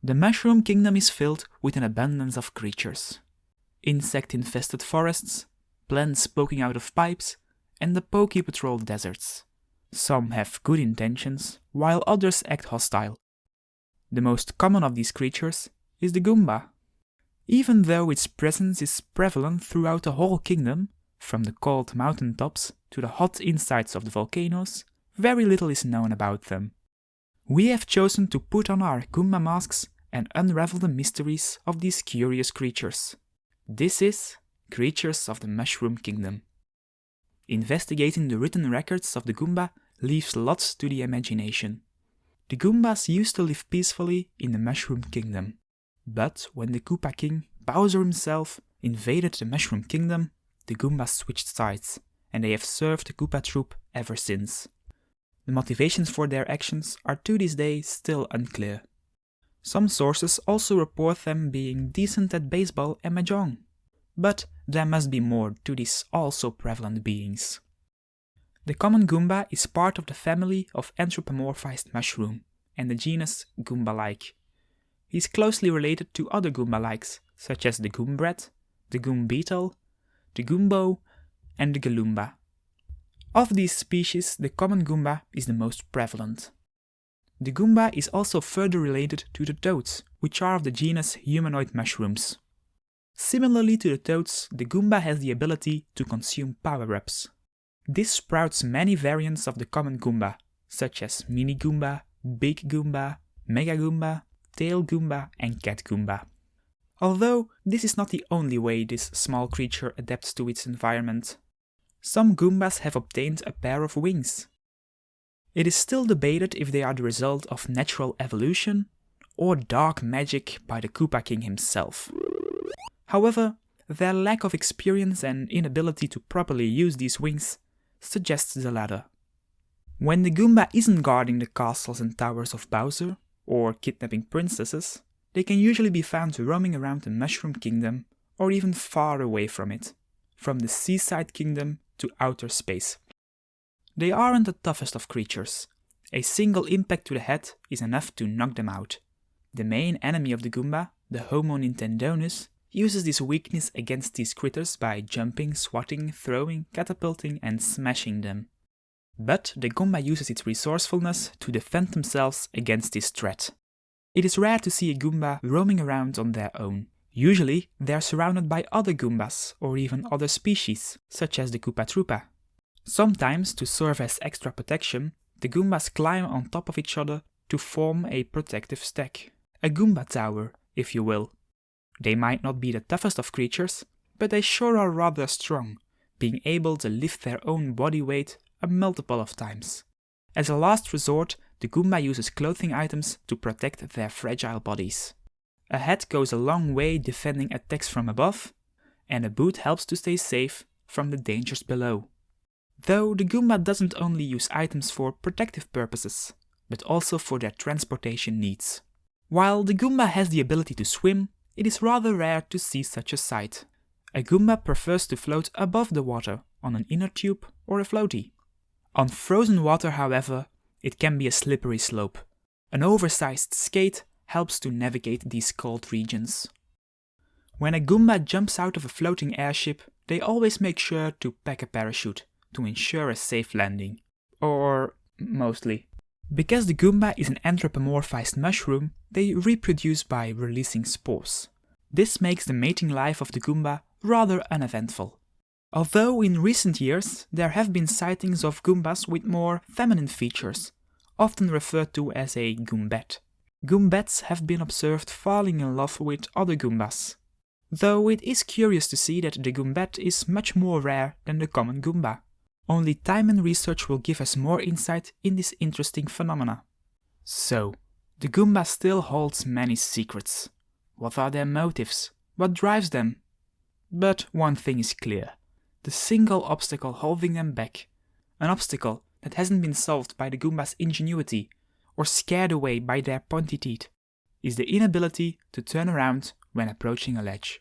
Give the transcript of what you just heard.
The Mushroom Kingdom is filled with an abundance of creatures. Insect-infested forests, plants poking out of pipes, and the Poke Patrol deserts. Some have good intentions, while others act hostile. The most common of these creatures is the Goomba. Even though its presence is prevalent throughout the whole kingdom, from the cold mountaintops to the hot insides of the volcanoes, very little is known about them. We have chosen to put on our Goomba masks and unravel the mysteries of these curious creatures. This is Creatures of the Mushroom Kingdom. Investigating the written records of the Goomba leaves lots to the imagination. The Goombas used to live peacefully in the Mushroom Kingdom. But when the Koopa King, Bowser himself, invaded the Mushroom Kingdom, the Goombas switched sides, and they have served the Koopa troop ever since. The motivations for their actions are to this day still unclear. Some sources also report them being decent at baseball and mahjong. But there must be more to these also prevalent beings. The common Goomba is part of the family of anthropomorphized mushroom and the genus Goomba-like. He is closely related to other Goomba-likes, such as the Goombrat, the Goombeetle, the Goombo, and the Galoomba. Of these species, the common Goomba is the most prevalent. The Goomba is also further related to the toads, which are of the genus humanoid mushrooms. Similarly to the toads, the Goomba has the ability to consume power-ups. This sprouts many variants of the common Goomba, such as Mini Goomba, Big Goomba, Mega Goomba, Tail Goomba, and Cat Goomba. Although this is not the only way this small creature adapts to its environment. Some Goombas have obtained a pair of wings. It is still debated if they are the result of natural evolution or dark magic by the Koopa King himself. However, their lack of experience and inability to properly use these wings suggests the latter. When the Goomba isn't guarding the castles and towers of Bowser, or kidnapping princesses, they can usually be found roaming around the Mushroom Kingdom or even far away from it, from the Seaside Kingdom to outer space. They aren't the toughest of creatures. A single impact to the head is enough to knock them out. The main enemy of the Goomba, the Homo Nintendonus, uses this weakness against these critters by jumping, swatting, throwing, catapulting and smashing them. But the Goomba uses its resourcefulness to defend themselves against this threat. It is rare to see a Goomba roaming around on their own. Usually they are surrounded by other Goombas or even other species, such as the Koopa Troopa. Sometimes, to serve as extra protection, the Goombas climb on top of each other to form a protective stack. A Goomba tower, if you will. They might not be the toughest of creatures, but they sure are rather strong, being able to lift their own body weight a multiple of times. As a last resort, the Goomba uses clothing items to protect their fragile bodies. A hat goes a long way defending attacks from above, and a boot helps to stay safe from the dangers below. Though the Goomba doesn't only use items for protective purposes, but also for their transportation needs. While the Goomba has the ability to swim, it is rather rare to see such a sight. A Goomba prefers to float above the water on an inner tube or a floaty. On frozen water, however, it can be a slippery slope. An oversized skate helps to navigate these cold regions. When a Goomba jumps out of a floating airship, they always make sure to pack a parachute to ensure a safe landing. Or mostly. Because the Goomba is an anthropomorphized mushroom, they reproduce by releasing spores. This makes the mating life of the Goomba rather uneventful. Although in recent years there have been sightings of Goombas with more feminine features, often referred to as a Goombat. Goombats have been observed falling in love with other Goombas, though it is curious to see that the Goombat is much more rare than the common Goomba. Only time and research will give us more insight in this interesting phenomena. So, the Goomba still holds many secrets. What are their motives? What drives them? But one thing is clear. The single obstacle holding them back, an obstacle that hasn't been solved by the Goomba's ingenuity or scared away by their pointy teeth, is the inability to turn around when approaching a ledge.